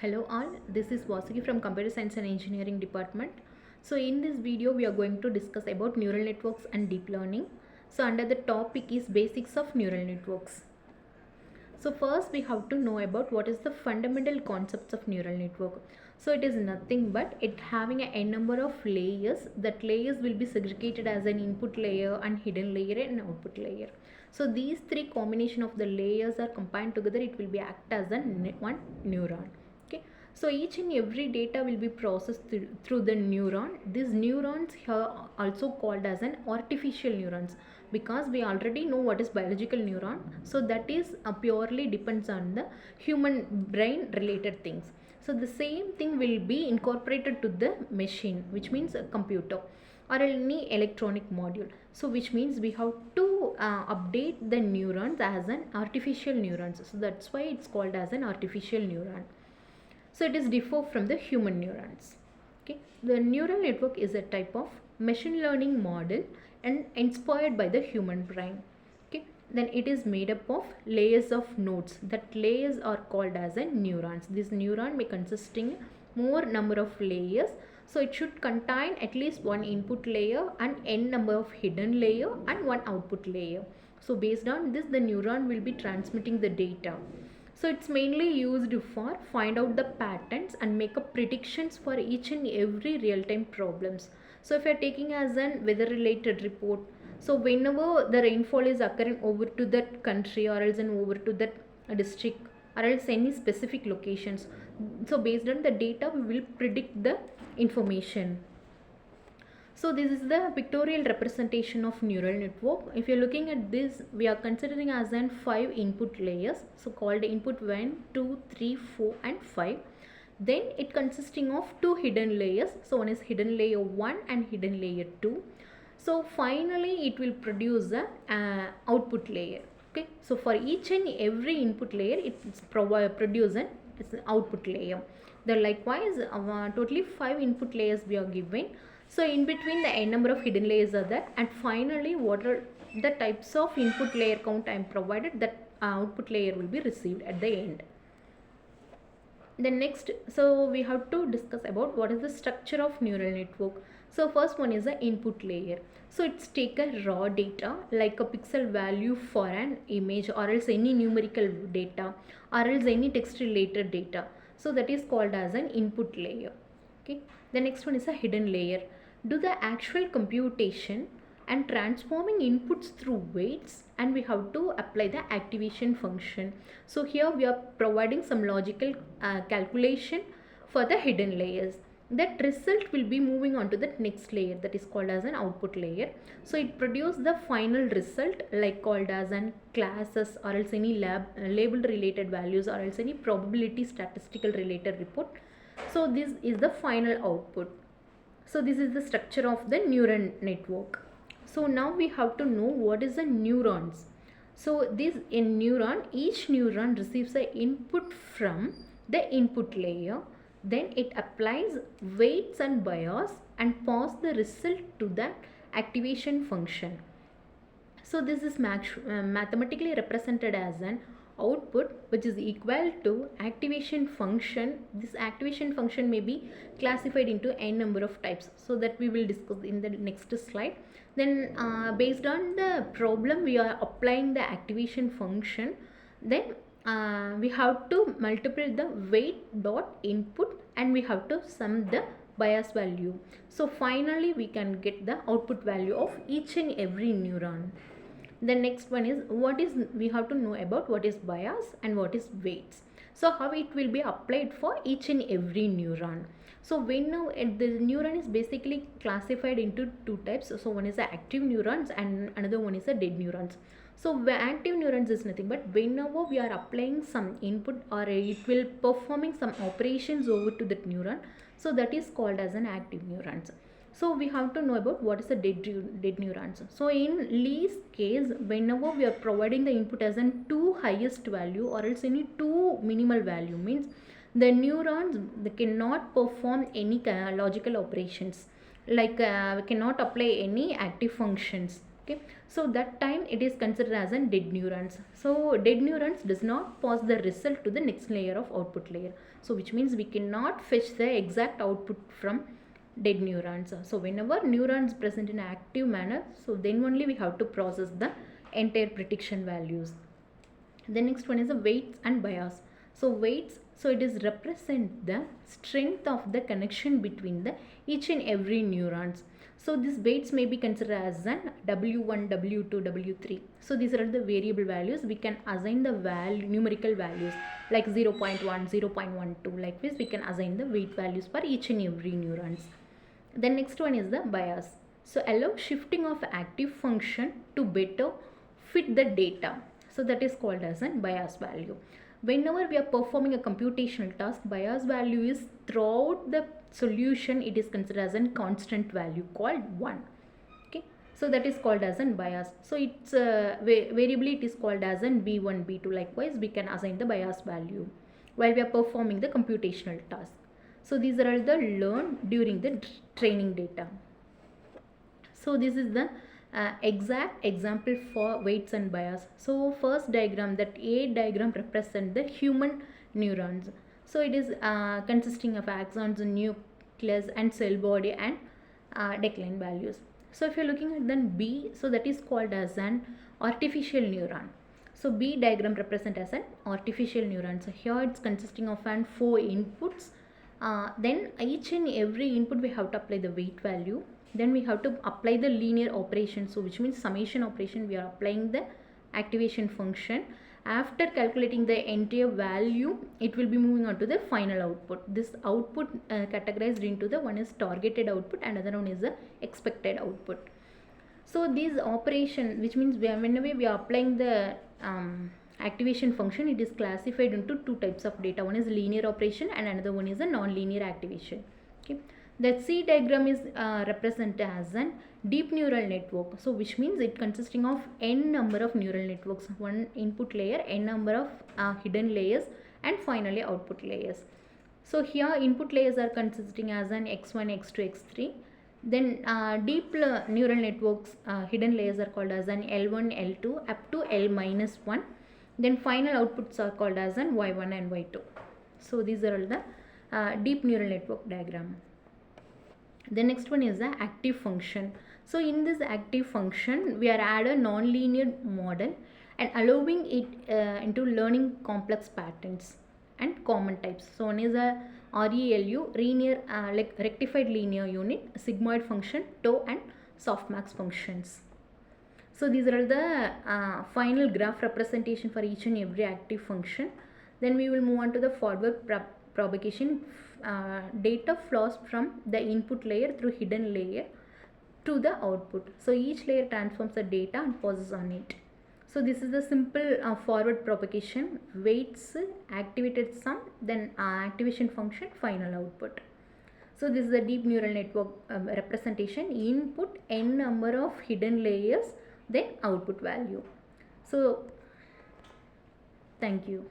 Hello all, this is Vasuki from Computer Science and Engineering Department. So in this video we are going to discuss about neural networks and deep learning. So under the topic is basics of neural networks. So first we have to know about what is the fundamental concepts of neural network. So it is nothing but it having a n number of layers. That layers will be segregated as an input layer and hidden layer and output layer. So these three combination of the layers are combined together, it will be act as one neuron. Okay, so each and every data will be processed through the neuron. These neurons here also called as an artificial neurons, because we already know what is biological neuron, so that is purely depends on the human brain related things. So the same thing will be incorporated to the machine, which means a computer or any electronic module. So which means we have to update the neurons as an artificial neurons. So that's why it's called as an artificial neuron. So it is differ from the human neurons. Okay, the neural network is a type of machine learning model and inspired by the human brain. Okay, then it is made up of layers of nodes. That layers are called as a neurons. This neuron may consisting more number of layers. So it should contain at least one input layer and n number of hidden layer and one output layer. So based on this, the neuron will be transmitting the data. So it's mainly used for find out the patterns and make up predictions for each and every real-time problems. So if you are taking as an weather related report, so whenever the rainfall is occurring over to that country or else over to that district or else any specific locations, so based on the data we will predict the information. So this is the pictorial representation of neural network. If you're looking at this, we are considering as an 5 input layers. So called input 1, 2, 3, 4 and 5. Then it consisting of 2 hidden layers. So one is hidden layer 1 and hidden layer 2. So finally it will produce a output layer. Okay. So for each and every input layer, it's produce an output layer. Then likewise totally 5 input layers we are given. So in between the n number of hidden layers are there, and finally what are the types of input layer count I am provided, that output layer will be received at the end. Then next, so we have to discuss about what is the structure of neural network. So first one is the input layer. So it's take a raw data like a pixel value for an image or else any numerical data or else any text related data. So that is called as an input layer. Okay. The next one is a hidden layer. Do the actual computation and transforming inputs through weights, and we have to apply the activation function. So here we are providing some logical calculation for the hidden layers. That result will be moving on to the next layer, that is called as an output layer. So it produces the final result like called as an classes or else any label related values or else any probability statistical related report. So this is the final output. So this is the structure of the neural network. So now we have to know what is the neurons. So this in neuron, each neuron receives the input from the input layer. Then it applies weights and bias and pass the result to the activation function. So this is mathematically represented as an output which is equal to activation function. This activation function may be classified into n number of types, so that we will discuss in the next slide. Then based on the problem we are applying the activation function, then we have to multiply the weight dot input and we have to sum the bias value. So finally we can get the output value of each and every neuron. The next one is we have to know about what is bias and what is weights. So how it will be applied for each and every neuron. So when now the neuron is basically classified into two types. So one is the active neurons and another one is the dead neurons. So active neurons is nothing but whenever we are applying some input or it will performing some operations over to that neuron. So that is called as an active neurons. So we have to know about what is the dead neurons. So in Lee's case, whenever we are providing the input as an 2 highest value or else any 2 minimal value, means the neurons they cannot perform any logical operations, like we cannot apply any active functions. Okay, Okay, so that time it is considered as an dead neurons. So dead neurons does not pass the result to the next layer of output layer, so which means we cannot fetch the exact output from dead neurons. So whenever neurons present in active manner, so then only we have to process the entire prediction values. The next one is the weights and bias. So weights, so it is represent the strength of the connection between the each and every neurons. So these weights may be considered as an W1, W2, W3. So these are the variable values. We can assign the numerical values like 0.1, 0.12. Like this we can assign the weight values for each and every neurons. The next one is the bias. So allow shifting of active function to better fit the data. So that is called as a bias value. Whenever we are performing a computational task, bias value is throughout the solution, it is considered as a constant value called 1. Okay, so that is called as a bias. So its variably it is called as an B1, B2. Likewise, we can assign the bias value while we are performing the computational task. So these are all the learned during the training data. So this is the exact example for weights and bias. So first diagram, that A diagram represents the human neurons. So it is consisting of axons, nucleus and cell body and decline values. So if you're looking at then B, so that is called as an artificial neuron. So B diagram represent as an artificial neuron. So here it's consisting of 4 inputs. Then each and every input we have to apply the weight value. Then we have to apply the linear operation, so which means summation operation. We are applying the activation function. After calculating the entire value, it will be moving on to the final output. This output categorized into the one is targeted output and another one is the expected output. So these operation, which means whenever we are applying the activation function, it is classified into 2 types of data. One is linear operation and another one is a non-linear activation. Okay. The C diagram is represented as an deep neural network. So which means it consisting of n number of neural networks, one input layer, n number of hidden layers and finally output layers. So here input layers are consisting as an x1, x2, x3. Then deep neural networks hidden layers are called as an L1, L2 up to L minus 1. Then final outputs are called as an Y1 and Y2. So these are all the deep neural network diagram. The next one is the active function. So in this active function, we are add a non-linear model and allowing it into learning complex patterns and common types. So one is a RELU, linear like rectified linear unit, sigmoid function, tau and softmax functions. So these are the final graph representation for each and every active function. Then we will move on to the forward propagation. Data flows from the input layer through hidden layer to the output. So each layer transforms the data and passes on it. So this is the simple forward propagation. Weights, activated sum, then activation function, final output. So this is the deep neural network representation. Input, n number of hidden layers, then output value. So thank you.